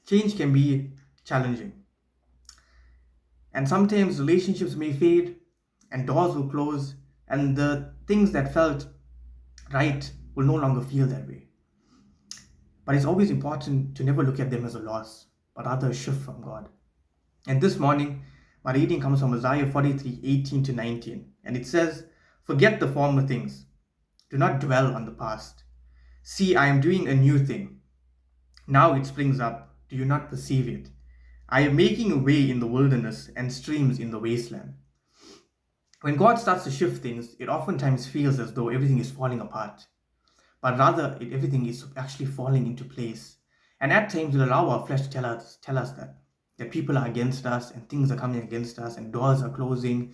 Change can be challenging, and sometimes relationships may fade, and doors will close, and the things that felt right will no longer feel that way. But it's always important to never look at them as a loss, but rather a shift from God. And this morning, my reading comes from Isaiah 43:18 to 19, and it says, "Forget the former things, do not dwell on the past. See, I am doing a new thing. Now it springs up. Do you not perceive it? I am making a way in the wilderness and streams in the wasteland." When God starts to shift things, it oftentimes feels as though everything is falling apart, but rather everything is actually falling into place. And at times we allow our flesh to tell us that people are against us and things are coming against us and doors are closing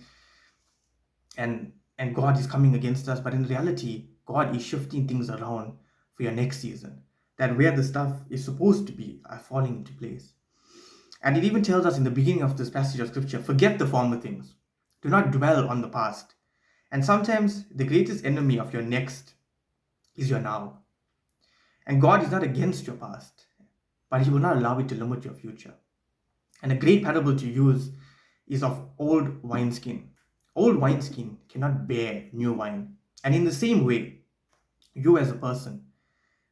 and God is coming against us. But in reality, God is shifting things around for your next season. That where the stuff is supposed to be are falling into place. And it even tells us in the beginning of this passage of scripture, forget the former things. Do not dwell on the past. And sometimes the greatest enemy of your next is your now. And God is not against your past, but He will not allow it to limit your future. And a great parable to use is of old wineskin. Old wineskin cannot bear new wine. And in the same way, you as a person,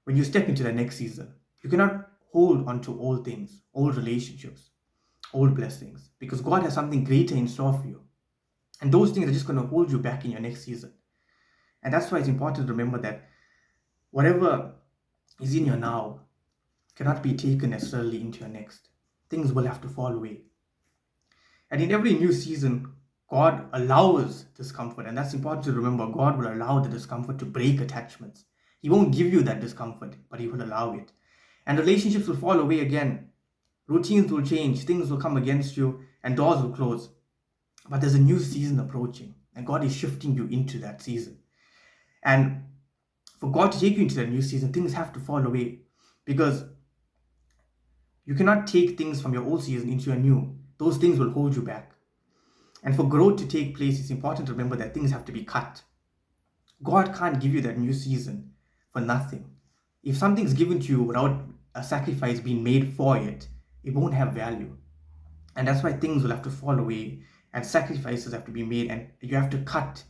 when you step into the next season, you cannot hold on to old things, old relationships, old blessings, because God has something greater in store for you. And those things are just going to hold you back in your next season. And that's why it's important to remember that whatever is in your now cannot be taken necessarily into your next. Things will have to fall away. And in every new season, God allows discomfort. And that's important to remember. God will allow the discomfort to break attachments. He won't give you that discomfort, but He will allow it. And relationships will fall away again. Routines will change. Things will come against you and doors will close. But there's a new season approaching, and God is shifting you into that season. And for God to take you into that new season, things have to fall away, because you cannot take things from your old season into your new. Those things will hold you back. And for growth to take place, it's important to remember that things have to be cut. God can't give you that new season for nothing. If something's given to you without a sacrifice being made for it, it won't have value. And that's why things will have to fall away and sacrifices have to be made, and you have to cut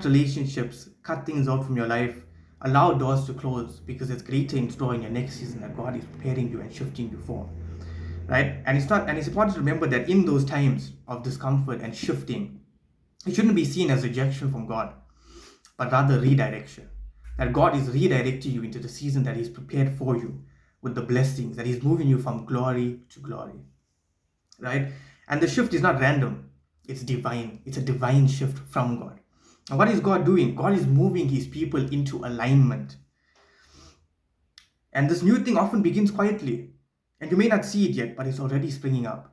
relationships, cut things out from your life, allow doors to close, because it's greater in store in your next season that God is preparing you and shifting you for. Right? And it's important to remember that in those times of discomfort and shifting, it shouldn't be seen as rejection from God, but rather redirection. That God is redirecting you into the season that He's prepared for you with the blessings, that He's moving you from glory to glory. Right? And the shift is not random, it's divine. It's a divine shift from God. And what is God doing? God is moving His people into alignment. And this new thing often begins quietly. And you may not see it yet, but it's already springing up.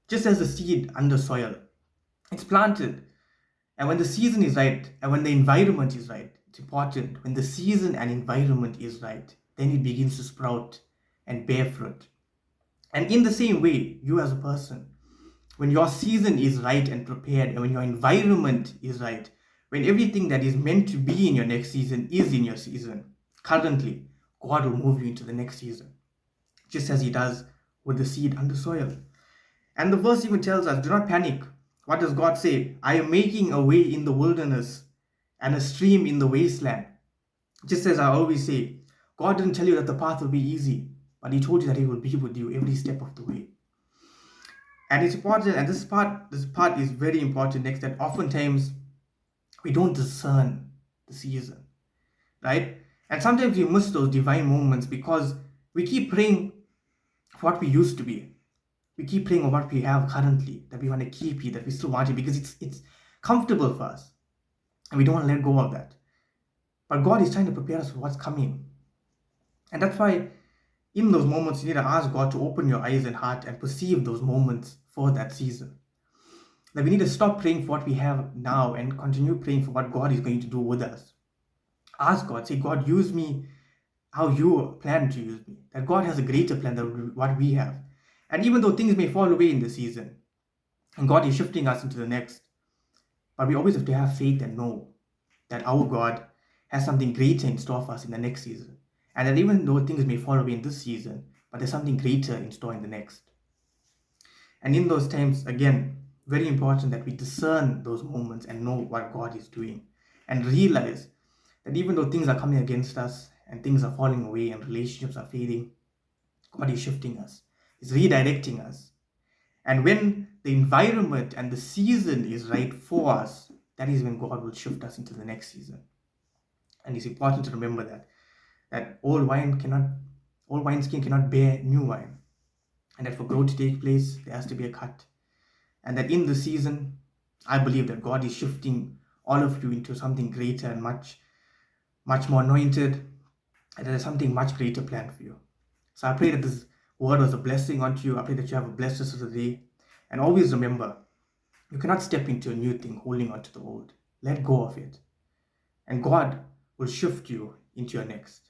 Just as a seed under soil. It's planted. And when the season is right, and when the environment is right, it's important. When the season and environment is right, then it begins to sprout and bear fruit. And in the same way, you as a person, when your season is right and prepared, and when your environment is right, when everything that is meant to be in your next season is in your season, currently, God will move you into the next season, just as He does with the seed under soil. And the verse even tells us, do not panic. What does God say? I am making a way in the wilderness and a stream in the wasteland. Just as I always say, God didn't tell you that the path will be easy, but He told you that He will be with you every step of the way. And it's important, and this part is very important next, that oftentimes we don't discern the season, right? And sometimes we miss those divine moments because we keep praying for what we used to be. We keep praying on what we have currently, that we want to keep it, that we still want it, because it's comfortable for us. And we don't want to let go of that. But God is trying to prepare us for what's coming. And that's why in those moments, you need to ask God to open your eyes and heart and perceive those moments for that season. That we need to stop praying for what we have now and continue praying for what God is going to do with us. Ask God, say, God, use me how you plan to use me. That God has a greater plan than what we have. And even though things may fall away in the season, and God is shifting us into the next, but we always have to have faith and know that our God has something greater in store for us in the next season. And that even though things may fall away in this season, but there's something greater in store in the next. And in those times, again, very important that we discern those moments and know what God is doing and realize that even though things are coming against us and things are falling away and relationships are fading, God is shifting us, He's redirecting us. And when the environment and the season is right for us, that is when God will shift us into the next season. And it's important to remember that old wineskin cannot bear new wine. And that for growth to take place, there has to be a cut. And that in the season, I believe that God is shifting all of you into something greater and much, much more anointed, and there's something much greater planned for you. So I pray that this word was a blessing unto you. I pray that you have a blessed rest of the day. And always remember, you cannot step into a new thing holding on to the old. Let go of it. And God will shift you into your next.